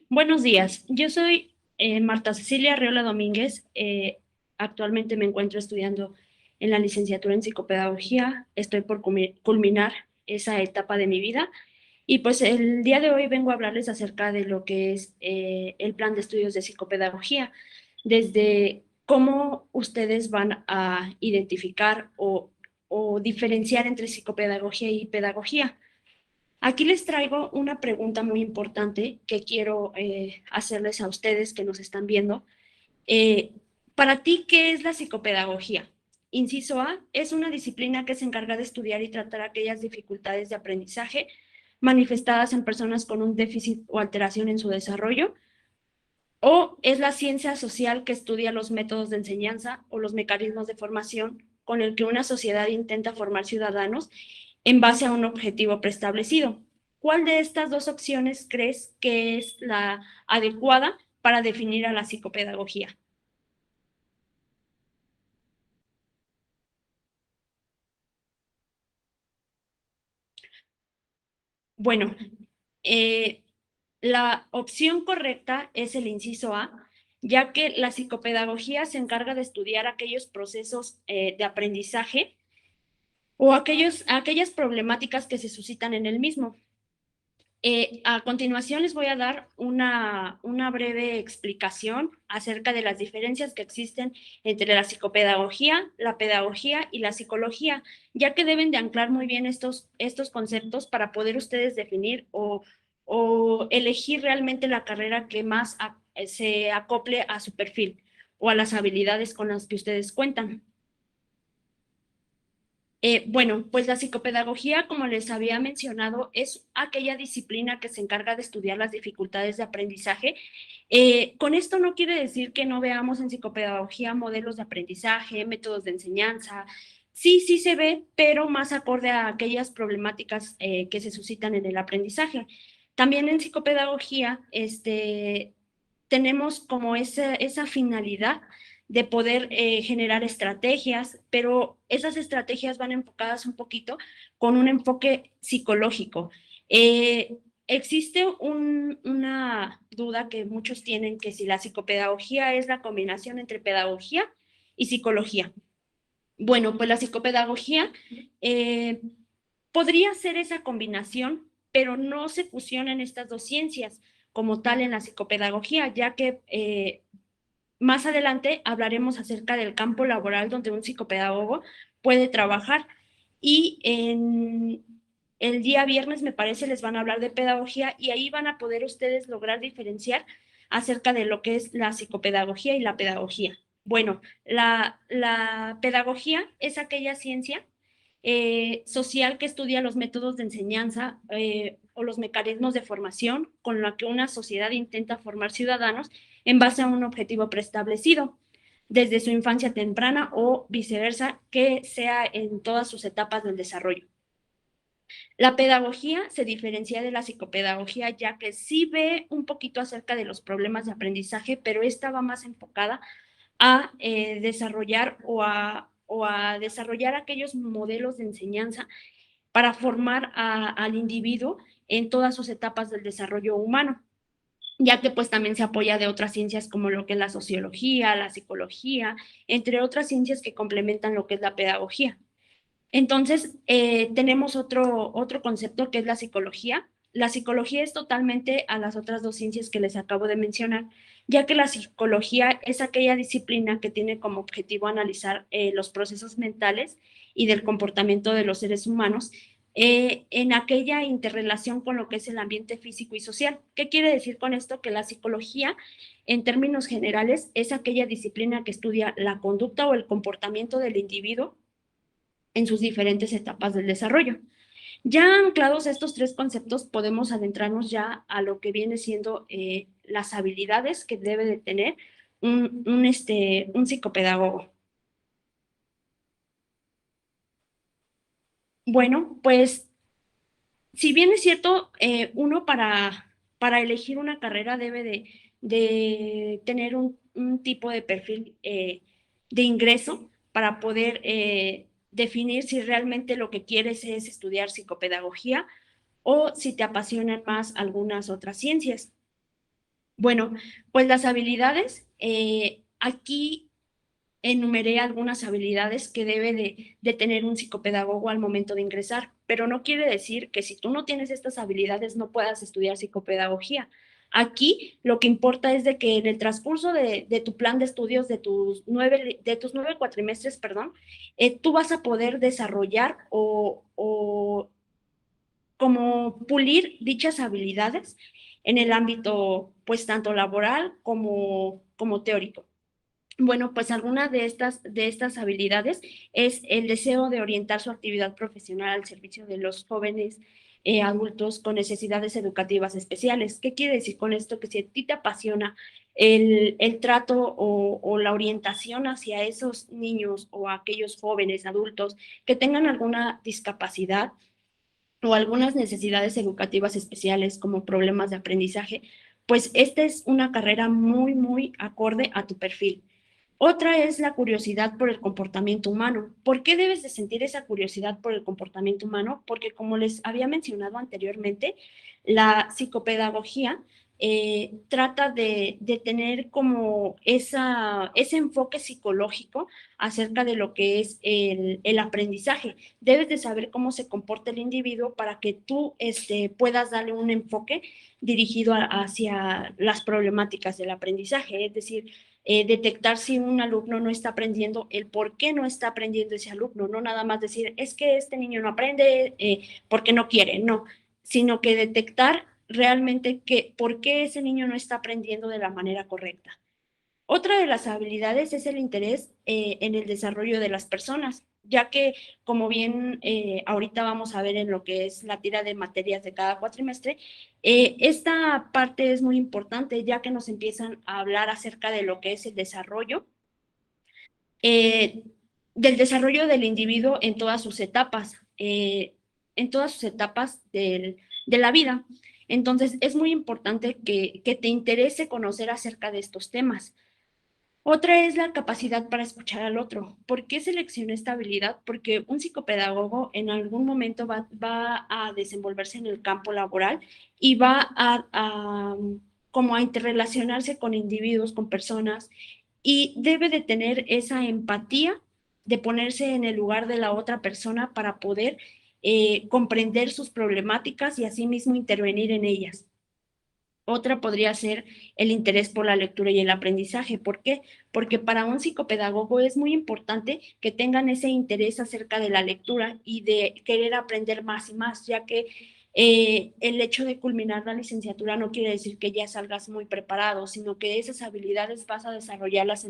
Buenos días, yo soy Marta Cecilia Arreola Domínguez. Actualmente me encuentro estudiando en la licenciatura en psicopedagogía. Estoy por culminar esa etapa de mi vida y pues el día de hoy vengo a hablarles acerca de lo que es el plan de estudios de psicopedagogía, desde cómo ustedes van a identificar o diferenciar entre psicopedagogía y pedagogía. Aquí les traigo una pregunta muy importante que quiero hacerles a ustedes que nos están viendo. Eh, para ti, ¿qué es la psicopedagogía? Inciso A, es una disciplina que se encarga de estudiar y tratar aquellas dificultades de aprendizaje manifestadas en personas con un déficit o alteración en su desarrollo, o es la ciencia social que estudia los métodos de enseñanza o los mecanismos de formación con el que una sociedad intenta formar ciudadanos en base a un objetivo preestablecido. ¿Cuál de estas dos opciones crees que es la adecuada para definir a la psicopedagogía? Bueno, eh, la opción correcta es el inciso A, ya que la psicopedagogía se encarga de estudiar aquellos procesos de aprendizaje o aquellas problemáticas que se suscitan en el mismo. A continuación les voy a dar una breve explicación acerca de las diferencias que existen entre la psicopedagogía, la pedagogía y la psicología, ya que deben de anclar muy bien estos conceptos para poder ustedes definir o elegir realmente la carrera que más se acople a su perfil o a las habilidades con las que ustedes cuentan. Bueno, pues la psicopedagogía, como les había mencionado, es aquella disciplina que se encarga de estudiar las dificultades de aprendizaje. Con esto no quiere decir que no veamos en psicopedagogía modelos de aprendizaje, métodos de enseñanza. Sí, sí se ve, pero más acorde a aquellas problemáticas que se suscitan en el aprendizaje. También en psicopedagogía, tenemos como esa finalidad de poder generar estrategias, pero esas estrategias van enfocadas un poquito con un enfoque psicológico. Existe una duda que muchos tienen que si la psicopedagogía es la combinación entre pedagogía y psicología. Bueno, pues la psicopedagogía eh, podría ser esa combinación, pero no se fusionan estas dos ciencias como tal en la psicopedagogía, ya que más adelante hablaremos acerca del campo laboral donde un psicopedagogo puede trabajar y en el día viernes, me parece, les van a hablar de pedagogía y ahí van a poder ustedes lograr diferenciar acerca de lo que es la psicopedagogía y la pedagogía. Bueno, la pedagogía es aquella ciencia social que estudia los métodos de enseñanza o los mecanismos de formación con la que una sociedad intenta formar ciudadanos en base a un objetivo preestablecido desde su infancia temprana o viceversa, que sea en todas sus etapas del desarrollo. La pedagogía se diferencia de la psicopedagogía ya que sí ve un poquito acerca de los problemas de aprendizaje, pero esta va más enfocada a desarrollar o a desarrollar aquellos modelos de enseñanza para formar al individuo en todas sus etapas del desarrollo humano, ya que pues también se apoya de otras ciencias como lo que es la sociología, la psicología, entre otras ciencias que complementan lo que es la pedagogía. Entonces, tenemos otro concepto que es la psicología. La psicología es totalmente a las otras dos ciencias que les acabo de mencionar, ya que la psicología es aquella disciplina que tiene como objetivo analizar los procesos mentales y del comportamiento de los seres humanos en aquella interrelación con lo que es el ambiente físico y social. ¿Qué quiere decir con esto? Que la psicología, en términos generales, es aquella disciplina que estudia la conducta o el comportamiento del individuo en sus diferentes etapas del desarrollo. Ya anclados a estos tres conceptos, podemos adentrarnos ya a lo que viene siendo las habilidades que debe de tener un psicopedagogo. Bueno, pues si bien es cierto, uno para elegir una carrera debe de tener un tipo de perfil de ingreso para poder definir si realmente lo que quieres es estudiar psicopedagogía o si te apasionan más algunas otras ciencias. Bueno, pues las habilidades, aquí enumeré algunas habilidades que debe de tener un psicopedagogo al momento de ingresar, pero no quiere decir que si tú no tienes estas habilidades no puedas estudiar psicopedagogía. Aquí lo que importa es de que en el transcurso de tu plan de estudios, de tus nueve cuatrimestres, perdón, tú vas a poder desarrollar o como pulir dichas habilidades en el ámbito, pues, tanto laboral como teórico. Bueno, pues alguna de estas habilidades es el deseo de orientar su actividad profesional al servicio de los jóvenes adultos con necesidades educativas especiales. ¿Qué quiere decir con esto? Que si a ti te apasiona el trato o la orientación hacia esos niños o aquellos jóvenes adultos que tengan alguna discapacidad, o algunas necesidades educativas especiales como problemas de aprendizaje, pues esta es una carrera muy, muy acorde a tu perfil. Otra es la curiosidad por el comportamiento humano. ¿Por qué debes de sentir esa curiosidad por el comportamiento humano? Porque como les había mencionado anteriormente, la psicopedagogía trata de tener como ese enfoque psicológico acerca de lo que es el aprendizaje. Debes de saber cómo se comporta el individuo para que tú puedas darle un enfoque dirigido hacia las problemáticas del aprendizaje, es decir, detectar si un alumno no está aprendiendo, el por qué no está aprendiendo ese alumno, no nada más decir, es que este niño no aprende porque no quiere, no, sino que detectar realmente por qué ese niño no está aprendiendo de la manera correcta. Otra de las habilidades es el interés en el desarrollo de las personas, ya que, como bien ahorita vamos a ver en lo que es la tira de materias de cada cuatrimestre, esta parte es muy importante, ya que nos empiezan a hablar acerca de lo que es el desarrollo, eh, del desarrollo del individuo en todas sus etapas de la vida. Entonces, es muy importante que te interese conocer acerca de estos temas. Otra es la capacidad para escuchar al otro. ¿Por qué seleccioné esta habilidad? Porque un psicopedagogo en algún momento va a desenvolverse en el campo laboral y va como a interrelacionarse con individuos, con personas, y debe de tener esa empatía de ponerse en el lugar de la otra persona para poder comprender sus problemáticas y asimismo intervenir en ellas. Otra podría ser el interés por la lectura y el aprendizaje. ¿Por qué? Porque para un psicopedagogo es muy importante que tengan ese interés acerca de la lectura y de querer aprender más y más, ya que el hecho de culminar la licenciatura no quiere decir que ya salgas muy preparado, sino que esas habilidades vas a desarrollarlas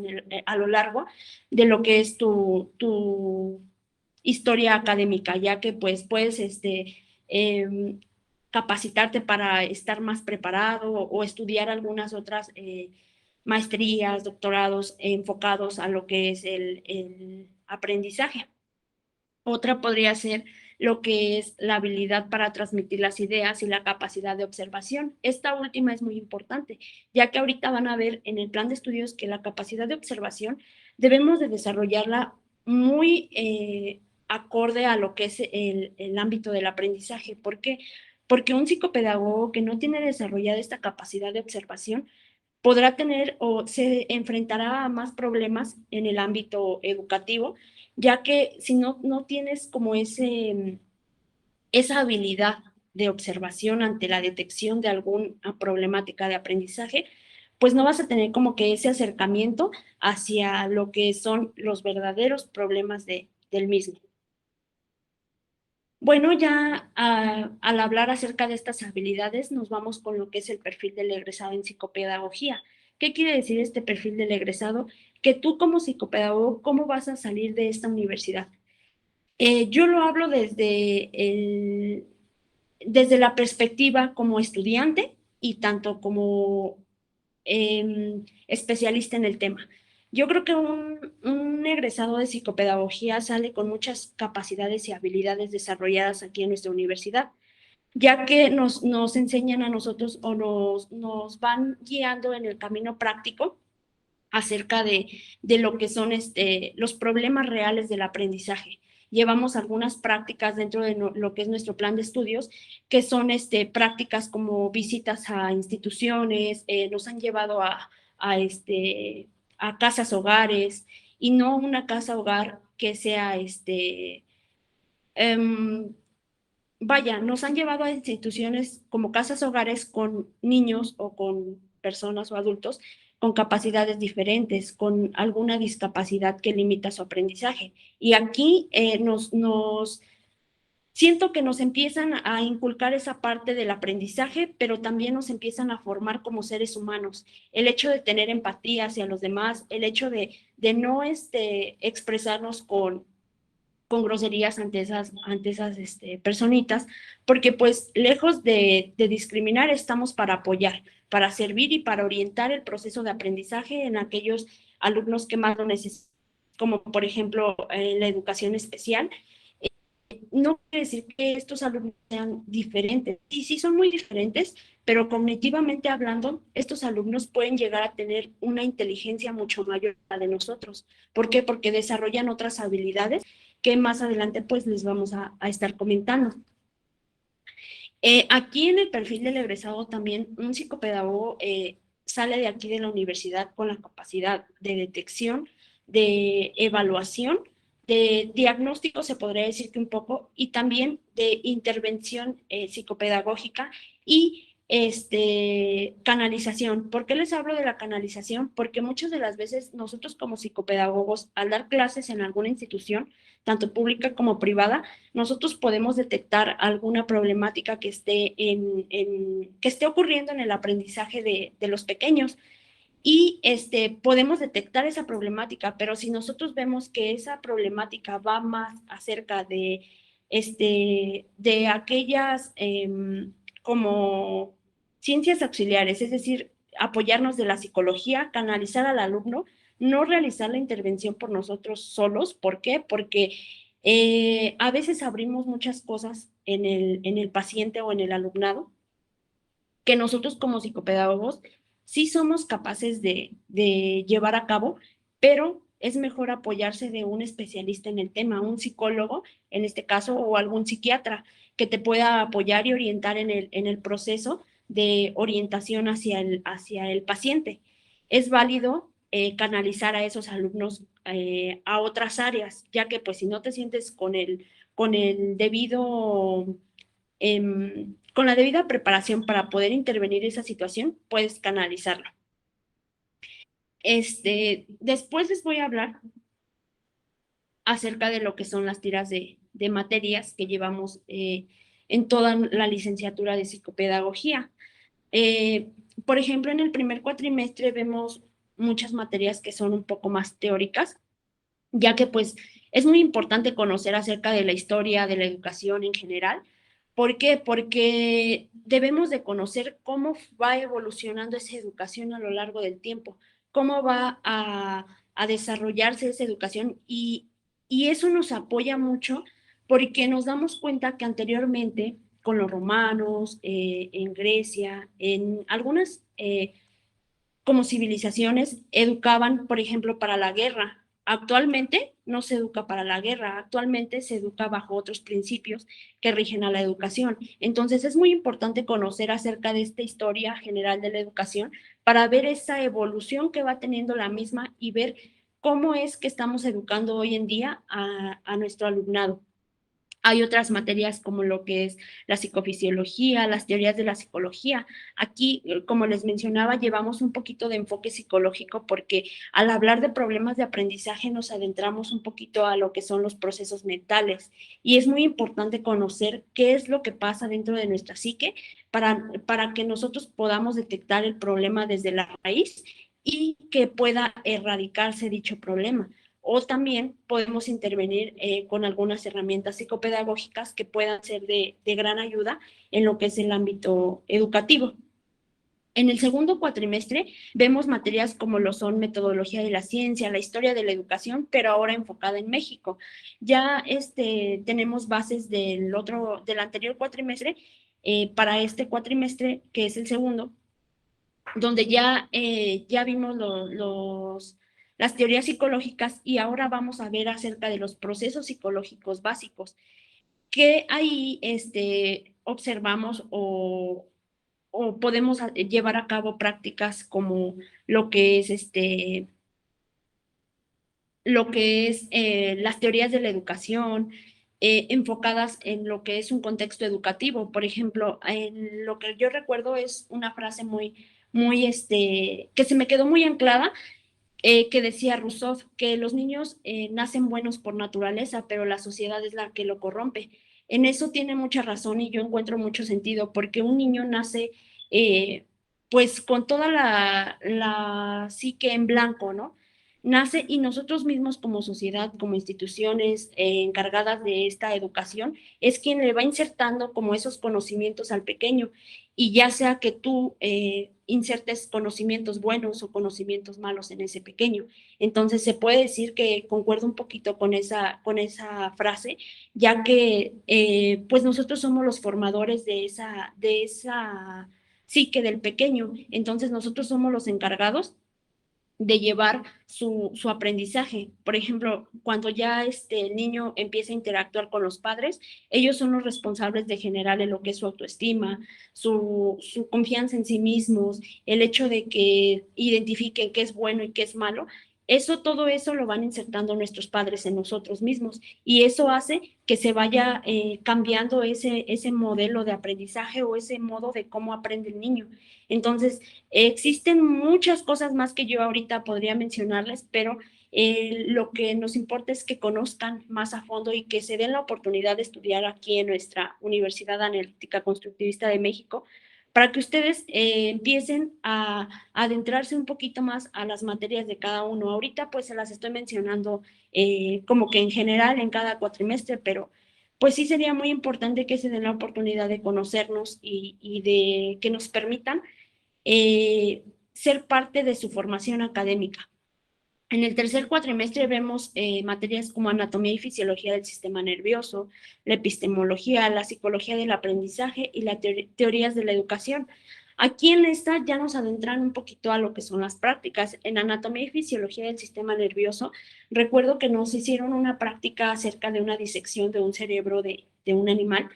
a lo largo de lo que es tu historia académica, ya que pues puedes eh, capacitarte para estar más preparado o estudiar algunas otras maestrías, doctorados enfocados a lo que es el aprendizaje. Otra podría ser lo que es la habilidad para transmitir las ideas y la capacidad de observación. Esta última es muy importante, ya que ahorita van a ver en el plan de estudios que la capacidad de observación debemos de desarrollarla muy acorde a lo que es el ámbito del aprendizaje. ¿Por qué? Porque un psicopedagogo que no tiene desarrollada esta capacidad de observación podrá tener o se enfrentará a más problemas en el ámbito educativo, ya que si no tienes como esa habilidad de observación ante la detección de alguna problemática de aprendizaje, pues no vas a tener como que ese acercamiento hacia lo que son los verdaderos problemas del mismo. Bueno, ya al hablar acerca de estas habilidades, nos vamos con lo que es el perfil del egresado en psicopedagogía. ¿Qué quiere decir este perfil del egresado? Que tú como psicopedagogo, ¿cómo vas a salir de esta universidad? Yo lo hablo desde la perspectiva como estudiante y tanto como especialista en el tema. Yo creo que un egresado de psicopedagogía sale con muchas capacidades y habilidades desarrolladas aquí en nuestra universidad, ya que nos enseñan a nosotros o nos van guiando en el camino práctico acerca de lo que son los problemas reales del aprendizaje. llevamos algunas prácticas dentro de lo que es nuestro plan de estudios, que son prácticas como visitas a instituciones, nos han llevado a casas hogares, y no una casa hogar que sea vaya, nos han llevado a instituciones como casas hogares con niños o con personas o adultos con capacidades diferentes, con alguna discapacidad que limita su aprendizaje. Y aquí siento que nos empiezan a inculcar esa parte del aprendizaje, pero también nos empiezan a formar como seres humanos. El hecho de tener empatía hacia los demás, el hecho de no expresarnos con groserías ante esas personitas, porque pues lejos de discriminar estamos para apoyar, para servir y para orientar el proceso de aprendizaje en aquellos alumnos que más lo necesitan, como por ejemplo en la educación especial. No quiere decir que estos alumnos sean diferentes, y sí son muy diferentes, pero cognitivamente hablando, estos alumnos pueden llegar a tener una inteligencia mucho mayor a la de nosotros. ¿Por qué? Porque desarrollan otras habilidades que más adelante pues les vamos a estar comentando. Aquí en el perfil del egresado también un psicopedagogo sale de aquí de la universidad con la capacidad de detección, de evaluación, de diagnóstico, se podría decir que un poco, y también de intervención psicopedagógica y canalización. ¿Por qué les hablo de la canalización? Porque muchas de las veces nosotros como psicopedagogos, al dar clases en alguna institución, tanto pública como privada, nosotros podemos detectar alguna problemática que que esté ocurriendo en el aprendizaje de los pequeños, y podemos detectar esa problemática, pero si nosotros vemos que esa problemática va más acerca de aquellas como ciencias auxiliares, es decir, apoyarnos de la psicología, canalizar al alumno, no realizar la intervención por nosotros solos. ¿Por qué? Porque a veces abrimos muchas cosas en el paciente o en el alumnado que nosotros como psicopedagogos sí somos capaces de llevar a cabo, pero es mejor apoyarse de un especialista en el tema, un psicólogo en este caso, o algún psiquiatra que te pueda apoyar y orientar en el proceso de orientación hacia el paciente. Es válido canalizar a esos alumnos a otras áreas, ya que pues si no te sientes con el debido con la debida preparación para poder intervenir esa situación, puedes canalizarlo. Después les voy a hablar acerca de lo que son las tiras de materias que llevamos en toda la licenciatura de psicopedagogía. Eh, por ejemplo, en el primer cuatrimestre vemos muchas materias que son un poco más teóricas, ya que pues es muy importante conocer acerca de la historia de la educación en general. ¿Por qué? Porque debemos de conocer cómo va evolucionando esa educación a lo largo del tiempo, cómo va a desarrollarse esa educación, y eso nos apoya mucho porque nos damos cuenta que anteriormente con los romanos, en Grecia, en algunas como civilizaciones educaban, por ejemplo, para la guerra. Actualmente no se educa para la guerra, actualmente se educa bajo otros principios que rigen a la educación. Entonces es muy importante conocer acerca de esta historia general de la educación para ver esa evolución que va teniendo la misma y ver cómo es que estamos educando hoy en día a nuestro alumnado. Hay otras materias como lo que es la psicofisiología, las teorías de la psicología. Aquí, como les mencionaba, llevamos un poquito de enfoque psicológico porque al hablar de problemas de aprendizaje nos adentramos un poquito a lo que son los procesos mentales, y es muy importante conocer qué es lo que pasa dentro de nuestra psique para que nosotros podamos detectar el problema desde la raíz y que pueda erradicarse dicho problema. O también podemos intervenir con algunas herramientas psicopedagógicas que puedan ser de gran ayuda en lo que es el ámbito educativo. En el segundo cuatrimestre vemos materias como lo son metodología de la ciencia, la historia de la educación, pero ahora enfocada en México. Ya tenemos bases del anterior cuatrimestre para este cuatrimestre, que es el segundo, donde ya vimos las teorías psicológicas y ahora vamos a ver acerca de los procesos psicológicos básicos, que ahí observamos o podemos llevar a cabo prácticas como lo que es las teorías de la educación, enfocadas en lo que es un contexto educativo. Por ejemplo, en lo que yo recuerdo es una frase que se me quedó muy anclada, que decía Rousseau, que los niños nacen buenos por naturaleza, pero la sociedad es la que lo corrompe. En eso tiene mucha razón y yo encuentro mucho sentido, porque un niño nace eh, pues con toda la psique en blanco, ¿no? Nace y nosotros mismos como sociedad, como instituciones encargadas de esta educación, es quien le va insertando como esos conocimientos al pequeño. Y ya sea que tú insertes conocimientos buenos o conocimientos malos en ese pequeño. Entonces se puede decir que concuerdo un poquito con esa frase, ya que pues nosotros somos los formadores de esa psique del pequeño. Entonces nosotros somos los encargados de llevar su aprendizaje. Por ejemplo, cuando ya el niño empieza a interactuar con los padres, ellos son los responsables de generarle lo que es su autoestima, su confianza en sí mismos, el hecho de que identifiquen qué es bueno y qué es malo. Todo eso lo van insertando nuestros padres en nosotros mismos y eso hace que se vaya cambiando ese modelo de aprendizaje o ese modo de cómo aprende el niño. Entonces, existen muchas cosas más que yo ahorita podría mencionarles, pero lo que nos importa es que conozcan más a fondo y que se den la oportunidad de estudiar aquí en nuestra Universidad Analítica Constructivista de México, para que ustedes empiecen a adentrarse un poquito más a las materias de cada uno. Ahorita pues se las estoy mencionando como que en general en cada cuatrimestre, pero pues sí sería muy importante que se den la oportunidad de conocernos y de que nos permitan ser parte de su formación académica. En el tercer cuatrimestre vemos materias como anatomía y fisiología del sistema nervioso, la epistemología, la psicología del aprendizaje y las teorías de la educación. Aquí en esta ya nos adentran un poquito a lo que son las prácticas. En anatomía y fisiología del sistema nervioso, recuerdo que nos hicieron una práctica acerca de una disección de un cerebro de un animal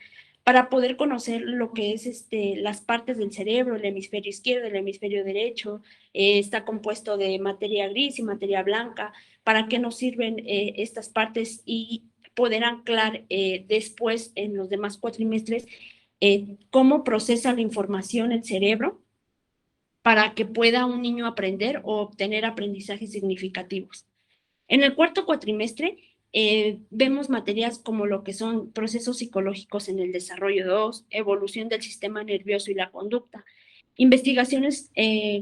para poder conocer lo que es las partes del cerebro, el hemisferio izquierdo, el hemisferio derecho, está compuesto de materia gris y materia blanca, para qué nos sirven estas partes y poder anclar después en los demás cuatrimestres cómo procesa la información el cerebro para que pueda un niño aprender o obtener aprendizajes significativos. En el cuarto cuatrimestre vemos materias como lo que son procesos psicológicos en el desarrollo 2, evolución del sistema nervioso y la conducta, investigaciones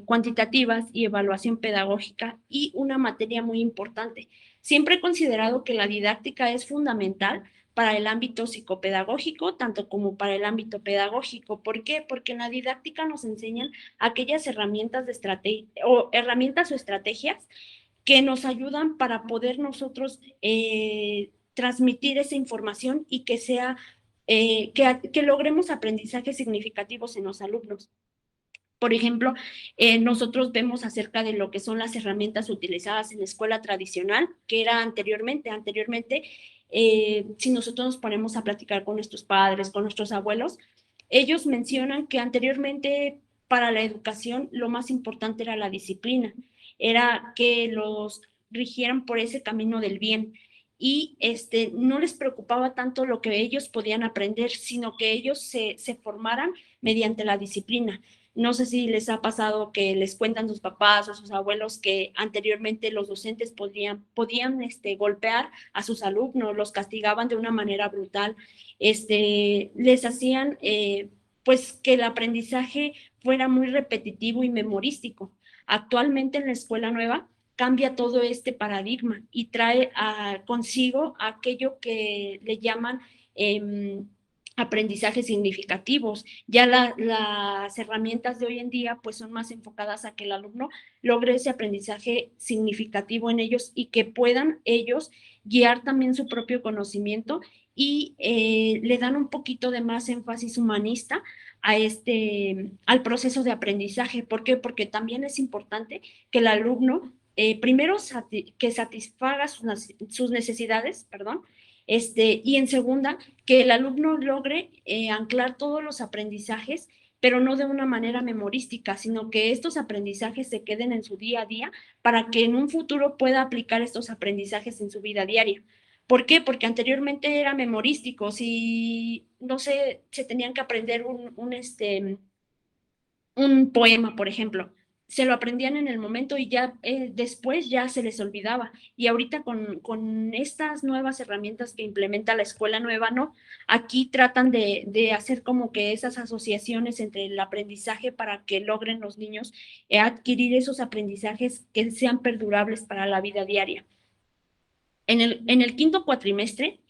cuantitativas y evaluación pedagógica y una materia muy importante. Siempre he considerado que la didáctica es fundamental para el ámbito psicopedagógico, tanto como para el ámbito pedagógico. ¿Por qué? Porque en la didáctica nos enseñan aquellas herramientas de estrategia o herramientas o estrategias que nos ayudan para poder nosotros transmitir esa información y que que logremos aprendizajes significativos en los alumnos. Por ejemplo, nosotros vemos acerca de lo que son las herramientas utilizadas en la escuela tradicional, que era anteriormente, si nosotros nos ponemos a platicar con nuestros padres, con nuestros abuelos, ellos mencionan que anteriormente para la educación lo más importante era la disciplina, era que los rigieran por ese camino del bien y no les preocupaba tanto lo que ellos podían aprender, sino que ellos se formaran mediante la disciplina. No sé si les ha pasado que les cuentan sus papás o sus abuelos que anteriormente los docentes podían golpear a sus alumnos, los castigaban de una manera brutal, les hacían pues que el aprendizaje fuera muy repetitivo y memorístico. Actualmente en la escuela nueva cambia todo este paradigma y trae consigo aquello que le llaman aprendizajes significativos. Ya las herramientas de hoy en día pues son más enfocadas a que el alumno logre ese aprendizaje significativo en ellos y que puedan ellos guiar también su propio conocimiento y le dan un poquito de más énfasis humanista al proceso de aprendizaje. ¿Por qué? Porque también es importante que el alumno primero, que satisfaga sus necesidades, perdón, y en segunda, que el alumno logre anclar todos los aprendizajes, pero no de una manera memorística, sino que estos aprendizajes se queden en su día a día para que en un futuro pueda aplicar estos aprendizajes en su vida diaria. ¿Por qué? Porque anteriormente era memorístico, si, no sé, se tenían que aprender un poema, por ejemplo, se lo aprendían en el momento y ya después ya se les olvidaba. Y ahorita con estas nuevas herramientas que implementa la escuela nueva, ¿no? Aquí tratan de hacer como que esas asociaciones entre el aprendizaje para que logren los niños adquirir esos aprendizajes que sean perdurables para la vida diaria. En el quinto cuatrimestre,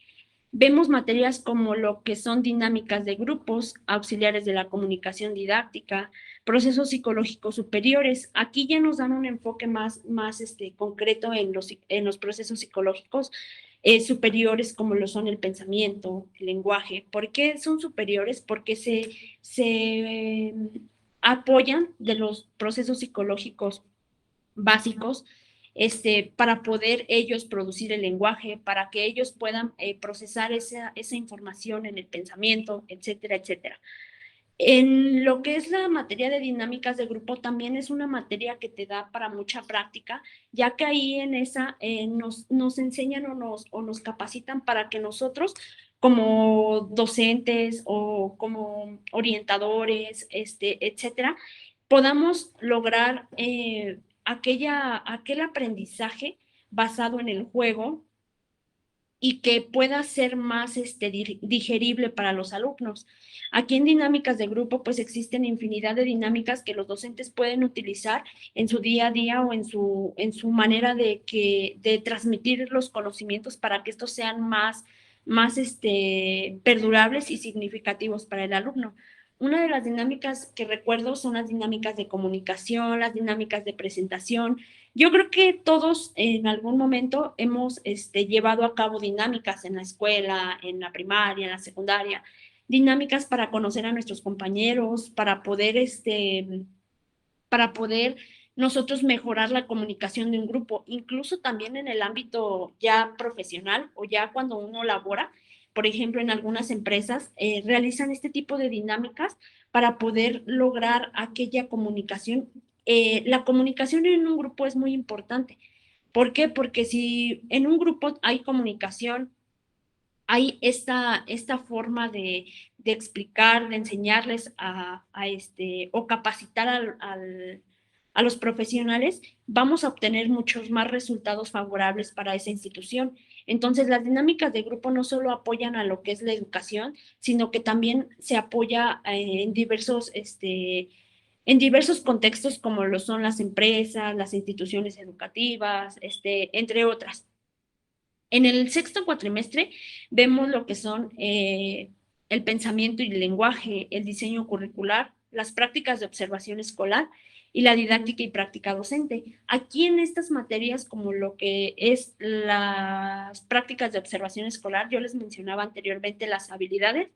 vemos materias como lo que son dinámicas de grupos, auxiliares de la comunicación didáctica, procesos psicológicos superiores. Aquí ya nos dan un enfoque más concreto en los procesos psicológicos superiores como lo son el pensamiento, el lenguaje. ¿Por qué son superiores? Porque se apoyan de los procesos psicológicos básicos para poder ellos producir el lenguaje, para que ellos puedan procesar esa información en el pensamiento, etcétera, etcétera. En lo que es la materia de dinámicas de grupo, también es una materia que te da para mucha práctica, ya que ahí en esa nos enseñan o nos capacitan para que nosotros, como docentes o como orientadores, etcétera, podamos lograr aquel aprendizaje basado en el juego y que pueda ser más digerible para los alumnos. Aquí en dinámicas de grupo, pues existen infinidad de dinámicas que los docentes pueden utilizar en su día a día o en su manera de transmitir los conocimientos para que estos sean más perdurables y significativos para el alumno. Una de las dinámicas que recuerdo son las dinámicas de comunicación, las dinámicas de presentación. Yo creo que todos en algún momento hemos llevado a cabo dinámicas en la escuela, en la primaria, en la secundaria, dinámicas para conocer a nuestros compañeros, para poder nosotros mejorar la comunicación de un grupo, incluso también en el ámbito ya profesional o ya cuando uno labora. Por ejemplo, en algunas empresas realizan este tipo de dinámicas para poder lograr aquella comunicación. La comunicación en un grupo es muy importante. ¿Por qué? Porque si en un grupo hay comunicación, hay esta forma de explicar, de enseñarles o capacitar a los profesionales, vamos a obtener muchos más resultados favorables para esa institución. Entonces, las dinámicas de grupo no solo apoyan a lo que es la educación, sino que también se apoya en diversos contextos como lo son las empresas, las instituciones educativas, entre otras. En el sexto cuatrimestre vemos lo que son el pensamiento y el lenguaje, el diseño curricular, las prácticas de observación escolar y la didáctica y práctica docente. Aquí en estas materias, como lo que es las prácticas de observación escolar, yo les mencionaba anteriormente las habilidades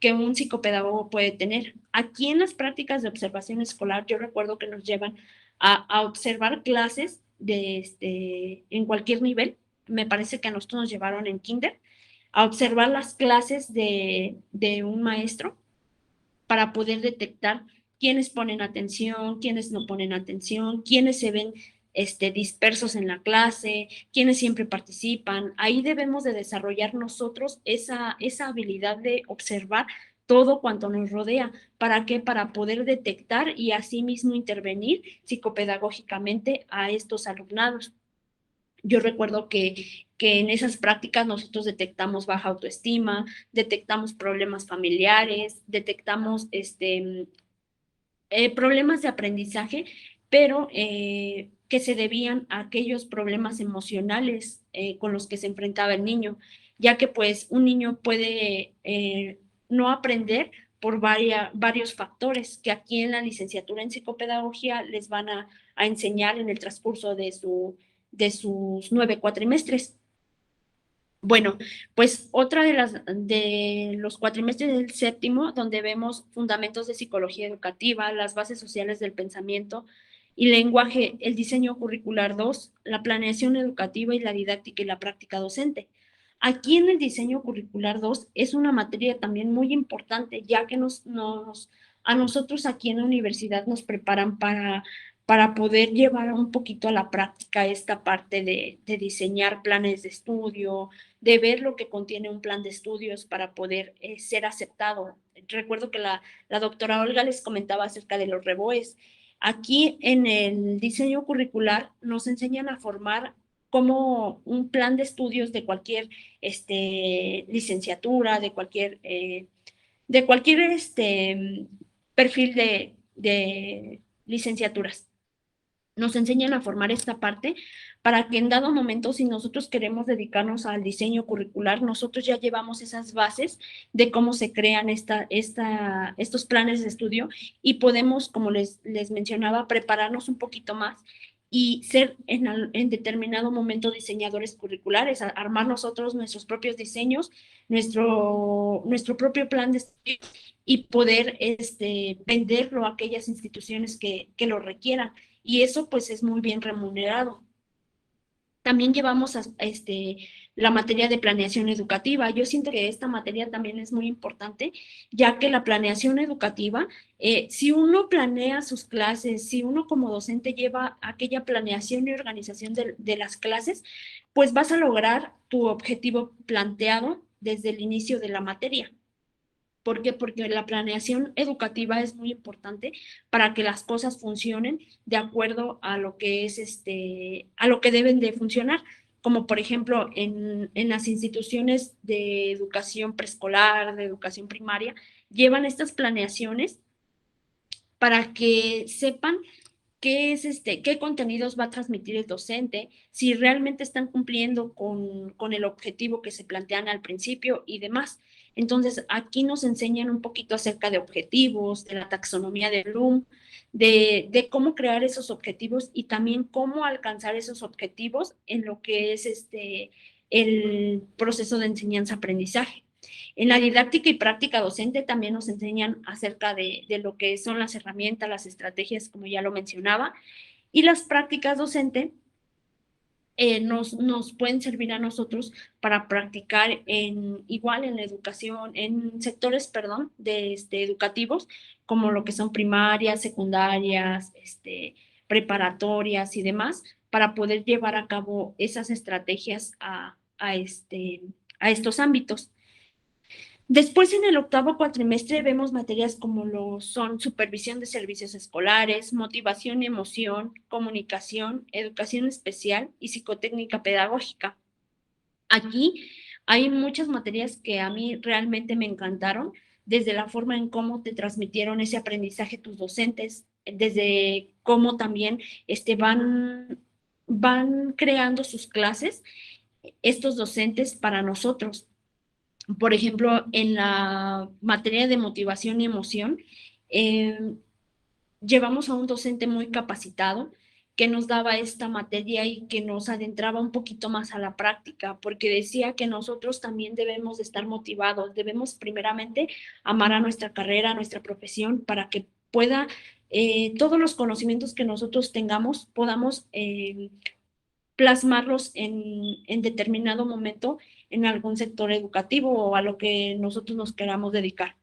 que un psicopedagogo puede tener. Aquí en las prácticas de observación escolar, yo recuerdo que nos llevan a observar clases en cualquier nivel. Me parece que a nosotros nos llevaron en kinder a observar las clases de un maestro para poder detectar quiénes ponen atención, quiénes no ponen atención, quiénes se ven dispersos en la clase, quiénes siempre participan. Ahí debemos de desarrollar nosotros esa habilidad de observar todo cuanto nos rodea. ¿Para qué? Para poder detectar y asimismo intervenir psicopedagógicamente a estos alumnados. Yo recuerdo que en esas prácticas nosotros detectamos baja autoestima, detectamos problemas familiares, detectamos problemas de aprendizaje, pero que se debían a aquellos problemas emocionales con los que se enfrentaba el niño, ya que pues un niño puede no aprender por varios factores que aquí en la licenciatura en psicopedagogía les van a enseñar en el transcurso de sus 9 cuatrimestres. Bueno, pues otra de los cuatrimestres del séptimo, donde vemos fundamentos de psicología educativa, las bases sociales del pensamiento, Y lenguaje, el diseño curricular 2, la planeación educativa y la didáctica y la práctica docente. Aquí en el diseño curricular 2 es una materia también muy importante, ya que a nosotros aquí en la universidad nos preparan para poder llevar un poquito a la práctica esta parte de diseñar planes de estudio, de ver lo que contiene un plan de estudios para poder ser aceptado. Recuerdo que la doctora Olga les comentaba acerca de los REBOEs. Aquí en el diseño curricular nos enseñan a formar como un plan de estudios de cualquier licenciatura, de cualquier perfil de licenciaturas. Nos enseñan a formar esta parte para que en dado momento, si nosotros queremos dedicarnos al diseño curricular, nosotros ya llevamos esas bases de cómo se crean estos planes de estudio y podemos, como les mencionaba, prepararnos un poquito más y ser en determinado momento diseñadores curriculares, armar nosotros nuestros propios diseños, nuestro propio plan de estudio y poder venderlo a aquellas instituciones que lo requieran y eso pues es muy bien remunerado. También llevamos la materia de planeación educativa. Yo siento que esta materia también es muy importante, ya que la planeación educativa, si uno planea sus clases, si uno como docente lleva aquella planeación y organización de las clases, pues vas a lograr tu objetivo planteado desde el inicio de la materia. ¿Por qué? Porque la planeación educativa es muy importante para que las cosas funcionen de acuerdo a lo que es a lo que deben de funcionar. Como por ejemplo en las instituciones de educación preescolar, de educación primaria, llevan estas planeaciones para que sepan qué es qué contenidos va a transmitir el docente, si realmente están cumpliendo con el objetivo que se plantean al principio y demás. Entonces, aquí nos enseñan un poquito acerca de objetivos, de la taxonomía de Bloom, de cómo crear esos objetivos y también cómo alcanzar esos objetivos en lo que es el proceso de enseñanza-aprendizaje. En la didáctica y práctica docente también nos enseñan acerca de lo que son las herramientas, las estrategias, como ya lo mencionaba, y las prácticas docente nos pueden servir a nosotros para practicar igual en la educación, en sectores, perdón, educativos, como lo que son primarias, secundarias, preparatorias y demás, para poder llevar a cabo esas estrategias a estos ámbitos. Después, en el octavo cuatrimestre, vemos materias como lo son supervisión de servicios escolares, motivación y emoción, comunicación, educación especial y psicotécnica pedagógica. Aquí hay muchas materias que a mí realmente me encantaron, desde la forma en cómo te transmitieron ese aprendizaje tus docentes, desde cómo también van creando sus clases, estos docentes para nosotros. Por ejemplo, en la materia de motivación y emoción, eh, llevamos a un docente muy capacitado que nos daba esta materia y que nos adentraba un poquito más a la práctica, porque decía que nosotros también debemos de estar motivados, debemos primeramente amar a nuestra carrera, a nuestra profesión, para que pueda, todos los conocimientos que nosotros tengamos, podamos plasmarlos en determinado momento en algún sector educativo o a lo que nosotros nos queramos dedicar.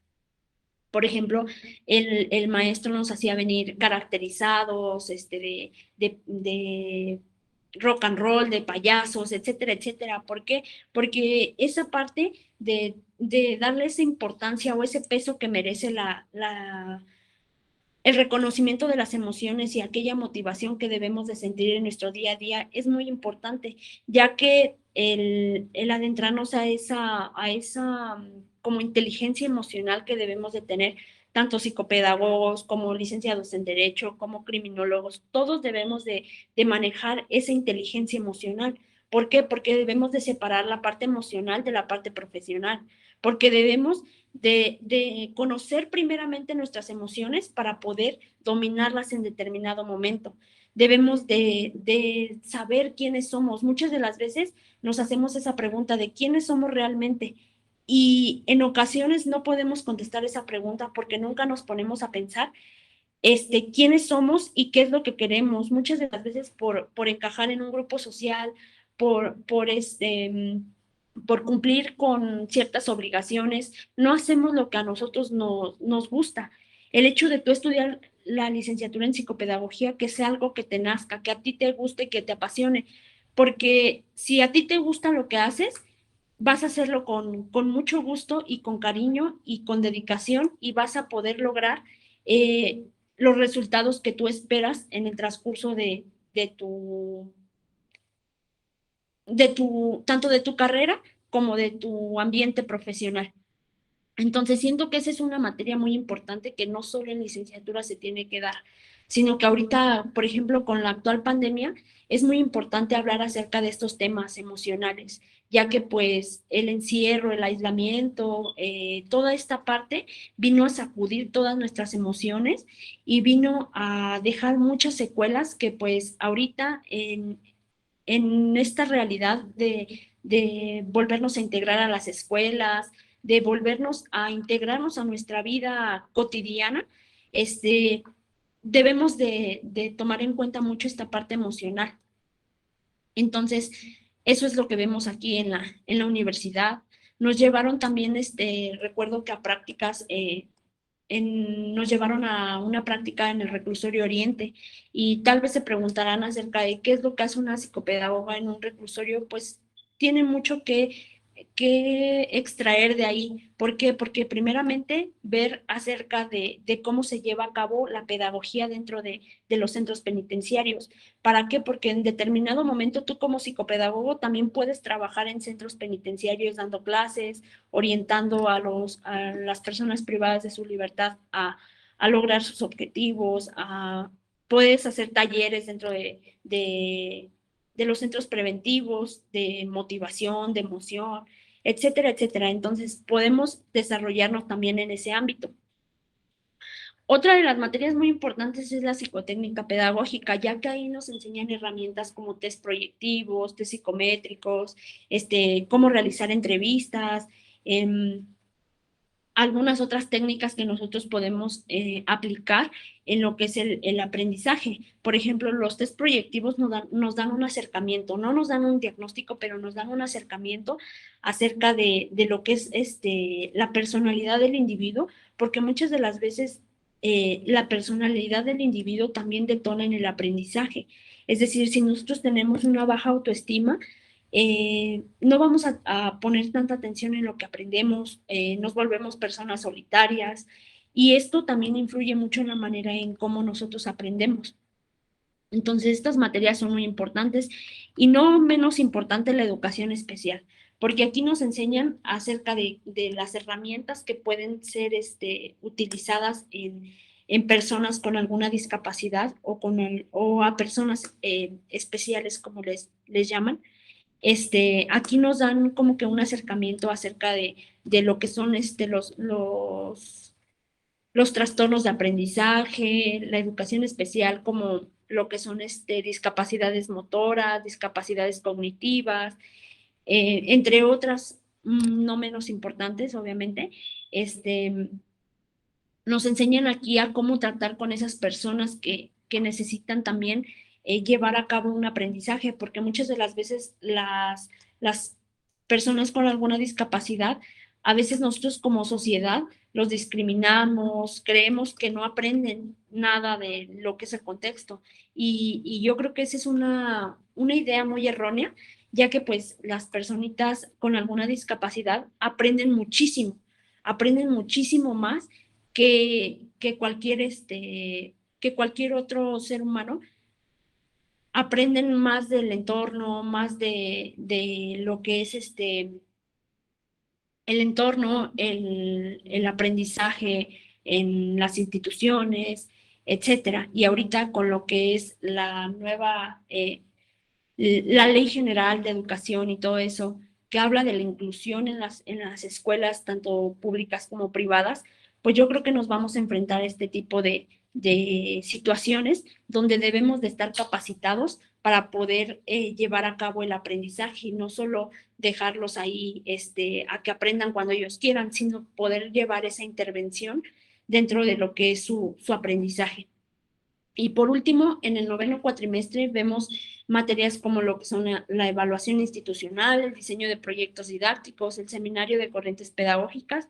Por ejemplo, el maestro nos hacía venir caracterizados de rock and roll, de payasos, etcétera, etcétera. ¿Por qué? Porque esa parte de darle esa importancia o ese peso que merece el reconocimiento de las emociones y aquella motivación que debemos de sentir en nuestro día a día es muy importante, ya que el adentrarnos a esa como inteligencia emocional que debemos de tener, tanto psicopedagogos como licenciados en Derecho, como criminólogos, todos debemos de manejar esa inteligencia emocional. ¿Por qué? Porque debemos de separar la parte emocional de la parte profesional, porque debemos de conocer primeramente nuestras emociones para poder dominarlas en determinado momento. Debemos de saber quiénes somos. Muchas de las veces nos hacemos esa pregunta de quiénes somos realmente y en ocasiones no podemos contestar esa pregunta porque nunca nos ponemos a pensar quiénes somos y qué es lo que queremos. Muchas de las veces por encajar en un grupo social, por cumplir con ciertas obligaciones, no hacemos lo que a nosotros nos gusta. El hecho de tú estudiar la licenciatura en psicopedagogía, que sea algo que te nazca, que a ti te guste, que te apasione, porque si a ti te gusta lo que haces, vas a hacerlo con mucho gusto y con cariño y con dedicación y vas a poder lograr eh, los resultados que tú esperas en el transcurso de tu, tanto de tu carrera como de tu ambiente profesional. Entonces, siento que esa es una materia muy importante que no solo en licenciatura se tiene que dar, sino que ahorita, por ejemplo, con la actual pandemia, es muy importante hablar acerca de estos temas emocionales, ya que pues el encierro, el aislamiento, toda esta parte vino a sacudir todas nuestras emociones y vino a dejar muchas secuelas que pues ahorita en esta realidad de volvernos a integrar a las escuelas, de volvernos a integrarnos a nuestra vida cotidiana, este, debemos de tomar en cuenta mucho esta parte emocional. Entonces, eso es lo que vemos aquí en la universidad. Nos llevaron también, recuerdo que a prácticas, nos llevaron a una práctica en el reclusorio Oriente y tal vez se preguntarán acerca de qué es lo que hace una psicopedagoga en un reclusorio, pues tiene mucho que extraer de ahí. ¿Por qué? Porque primeramente ver acerca de cómo se lleva a cabo la pedagogía dentro de los centros penitenciarios. ¿Para qué? Porque en determinado momento tú como psicopedagogo también puedes trabajar en centros penitenciarios dando clases, orientando a las personas privadas de su libertad a lograr sus objetivos, puedes hacer talleres dentro de los centros preventivos, de motivación, de emoción, etcétera, etcétera. Entonces, podemos desarrollarnos también en ese ámbito. Otra de las materias muy importantes es la psicotécnica pedagógica, ya que ahí nos enseñan herramientas como test proyectivos, test psicométricos, cómo realizar entrevistas, em, algunas otras técnicas que nosotros podemos aplicar en lo que es el aprendizaje. Por ejemplo, los test proyectivos nos dan un acercamiento, no nos dan un diagnóstico, pero nos dan un acercamiento acerca de lo que es la personalidad del individuo, porque muchas de las veces la personalidad del individuo también detona en el aprendizaje. Es decir, si nosotros tenemos una baja autoestima, no vamos a poner tanta atención en lo que aprendemos, nos volvemos personas solitarias y esto también influye mucho en la manera en cómo nosotros aprendemos. Entonces, estas materias son muy importantes y no menos importante la educación especial, porque aquí nos enseñan acerca de las herramientas que pueden ser utilizadas en personas con alguna discapacidad o a personas especiales, como les llaman. Aquí nos dan como que un acercamiento acerca de lo que son los trastornos de aprendizaje, la educación especial, como lo que son discapacidades motoras, discapacidades cognitivas, entre otras no menos importantes, obviamente. Nos enseñan aquí a cómo tratar con esas personas que necesitan también llevar a cabo un aprendizaje, porque muchas de las veces las personas con alguna discapacidad, a veces nosotros como sociedad los discriminamos, creemos que no aprenden nada de lo que es el contexto. Y yo creo que esa es una idea muy errónea, ya que pues las personitas con alguna discapacidad aprenden muchísimo más que cualquier otro ser humano, aprenden más del entorno, más de lo que es el entorno, el aprendizaje en las instituciones, etcétera. Y ahorita con lo que es la Ley General de Educación y todo eso, que habla de la inclusión en las escuelas, tanto públicas como privadas, pues yo creo que nos vamos a enfrentar a este tipo de situaciones donde debemos de estar capacitados para poder llevar a cabo el aprendizaje y no solo dejarlos ahí a que aprendan cuando ellos quieran, sino poder llevar esa intervención dentro de lo que es su aprendizaje. Y por último, en el noveno cuatrimestre vemos materias como lo que son la evaluación institucional, el diseño de proyectos didácticos, el seminario de corrientes pedagógicas,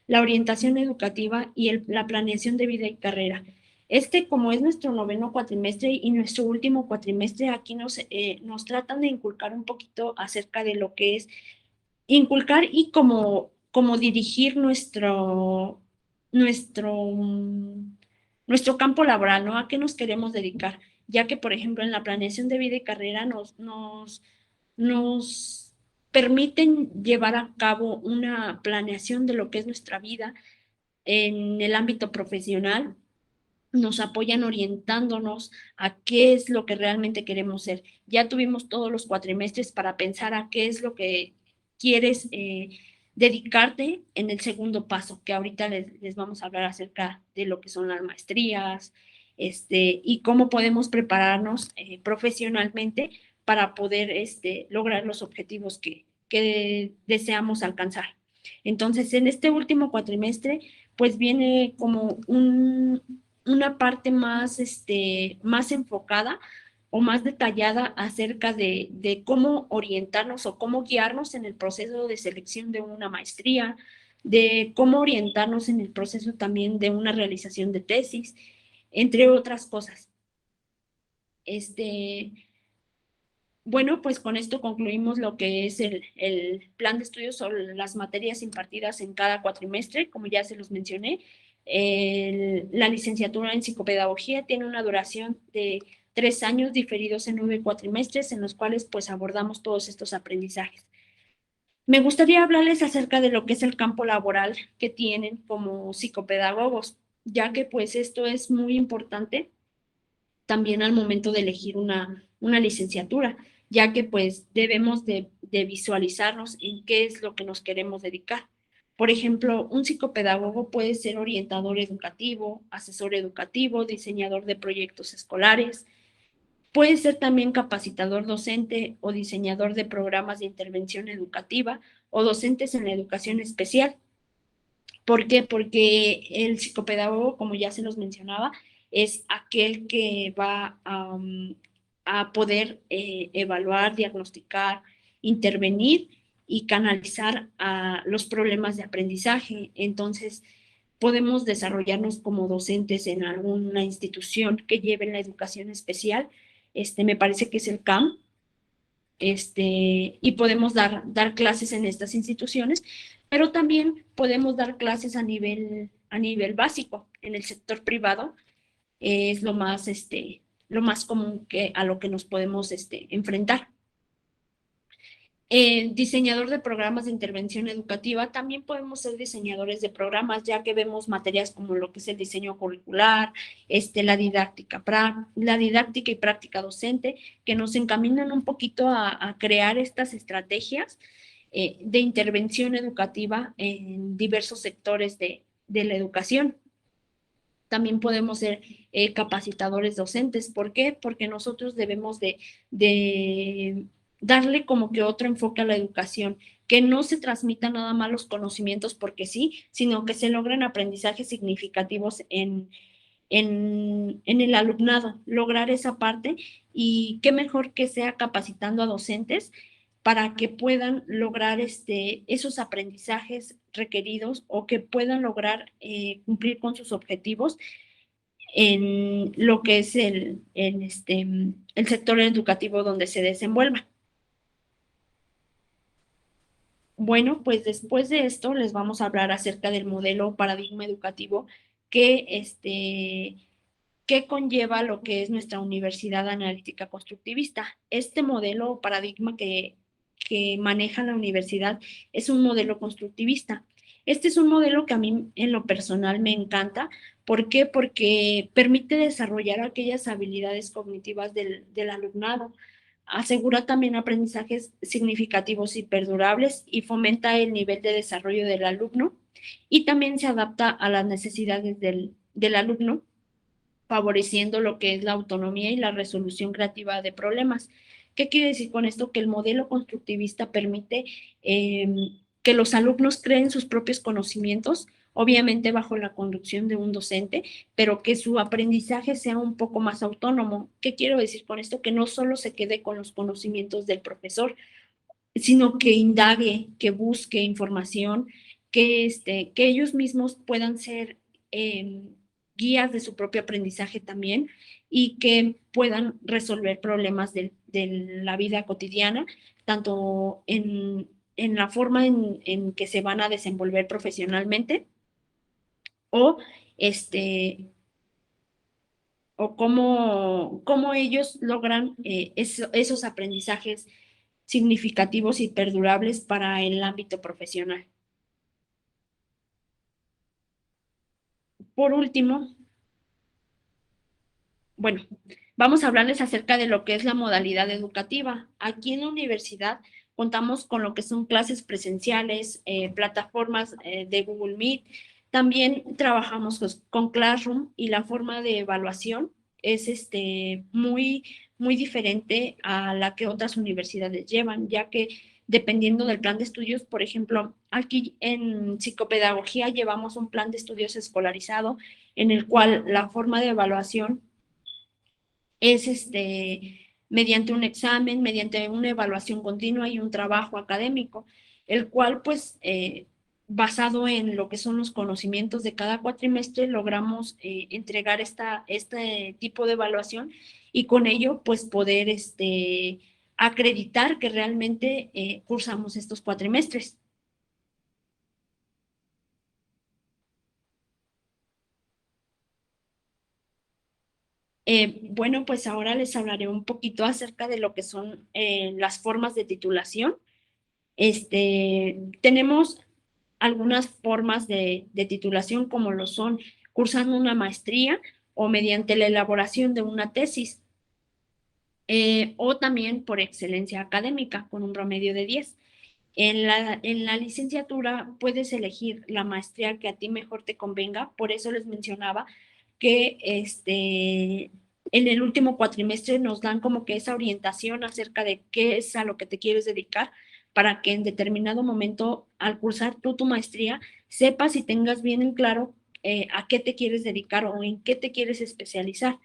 la orientación educativa y la planeación de vida y carrera. Como es nuestro noveno cuatrimestre y nuestro último cuatrimestre, aquí nos tratan de inculcar un poquito acerca de lo que es inculcar y como dirigir nuestro campo laboral, ¿no? ¿A qué nos queremos dedicar? Ya que, por ejemplo, en la planeación de vida y carrera nos permiten llevar a cabo una planeación de lo que es nuestra vida en el ámbito profesional, nos apoyan orientándonos a qué es lo que realmente queremos ser. Ya tuvimos todos los cuatrimestres para pensar a qué es lo que quieres dedicarte en el segundo paso, que ahorita les vamos a hablar acerca de lo que son las maestrías, y cómo podemos prepararnos profesionalmente para poder lograr los objetivos que deseamos alcanzar. Entonces, en este último cuatrimestre, pues viene como una parte más enfocada o más detallada acerca de cómo orientarnos o cómo guiarnos en el proceso de selección de una maestría, de cómo orientarnos en el proceso también de una realización de tesis, entre otras cosas. Bueno, pues con esto concluimos lo que es el plan de estudios sobre las materias impartidas en cada cuatrimestre, como ya se los mencioné. La licenciatura en psicopedagogía tiene una duración de 3 años diferidos en 9 cuatrimestres, en los cuales pues abordamos todos estos aprendizajes. Me gustaría hablarles acerca de lo que es el campo laboral que tienen como psicopedagogos, ya que pues esto es muy importante también al momento de elegir una licenciatura, ya que pues debemos de visualizarnos en qué es lo que nos queremos dedicar. Por ejemplo, un psicopedagogo puede ser orientador educativo, asesor educativo, diseñador de proyectos escolares, puede ser también capacitador docente o diseñador de programas de intervención educativa o docentes en la educación especial. ¿Por qué? Porque el psicopedagogo, como ya se los mencionaba, es aquel que va a poder evaluar, diagnosticar, intervenir y canalizar a los problemas de aprendizaje. Entonces, podemos desarrollarnos como docentes en alguna institución que lleve la educación especial. Me parece que es el CAM, y podemos dar clases en estas instituciones, pero también podemos dar clases a nivel básico en el sector privado. Es lo más común a lo que nos podemos enfrentar. Diseñador de programas de intervención educativa, también podemos ser diseñadores de programas, ya que vemos materias como lo que es el diseño curricular, la didáctica y práctica docente, que nos encaminan un poquito a crear estas estrategias de intervención educativa en diversos sectores de la educación. También podemos ser capacitadores docentes. ¿Por qué? Porque nosotros debemos de darle como que otro enfoque a la educación, que no se transmitan nada más los conocimientos porque sí, sino que se logren aprendizajes significativos en el alumnado, lograr esa parte, y qué mejor que sea capacitando a docentes para que puedan lograr esos aprendizajes requeridos o que puedan lograr cumplir con sus objetivos en lo que es el sector educativo donde se desenvuelva. Bueno, pues después de esto les vamos a hablar acerca del modelo paradigma educativo que, que conlleva lo que es nuestra Universidad Analítica Constructivista. Este modelo o paradigma que maneja la universidad es un modelo constructivista. Este es un modelo que a mí en lo personal me encanta. ¿Por qué? Porque permite desarrollar aquellas habilidades cognitivas del alumnado, asegura también aprendizajes significativos y perdurables y fomenta el nivel de desarrollo del alumno, y también se adapta a las necesidades del alumno, favoreciendo lo que es la autonomía y la resolución creativa de problemas. ¿Qué quiere decir con esto? Que el modelo constructivista permite que los alumnos creen sus propios conocimientos obviamente bajo la conducción de un docente, pero que su aprendizaje sea un poco más autónomo. ¿Qué quiero decir con esto? Que no solo se quede con los conocimientos del profesor, sino que indague, que busque información, que ellos mismos puedan ser guías de su propio aprendizaje también y que puedan resolver problemas de la vida cotidiana, tanto en la forma en que se van a desenvolver profesionalmente o, este, o cómo ellos logran esos aprendizajes significativos y perdurables para el ámbito profesional. Por último, bueno, vamos a hablarles acerca de lo que es la modalidad educativa. Aquí en la universidad contamos con lo que son clases presenciales, plataformas de Google Meet. También trabajamos con Classroom y la forma de evaluación es muy diferente a la que otras universidades llevan, ya que dependiendo del plan de estudios, por ejemplo, aquí en psicopedagogía llevamos un plan de estudios escolarizado en el cual la forma de evaluación es mediante un examen, mediante una evaluación continua y un trabajo académico, el cual pues basado en lo que son los conocimientos de cada cuatrimestre logramos entregar este tipo de evaluación y con ello pues poder acreditar que realmente cursamos estos cuatrimestres. Bueno, pues ahora les hablaré un poquito acerca de lo que son las formas de titulación. Tenemos algunas formas de titulación como lo son cursando una maestría o mediante la elaboración de una tesis, o también por excelencia académica con un promedio de 10. En la licenciatura puedes elegir la maestría que a ti mejor te convenga, por eso les mencionaba que en el último cuatrimestre nos dan como que esa orientación acerca de qué es a lo que te quieres dedicar para que en determinado momento al cursar tú tu maestría sepas y tengas bien en claro a qué te quieres dedicar o en qué te quieres especializar.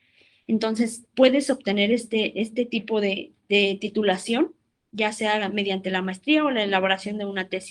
Entonces, puedes obtener este tipo de titulación, ya sea mediante la maestría o la elaboración de una tesis.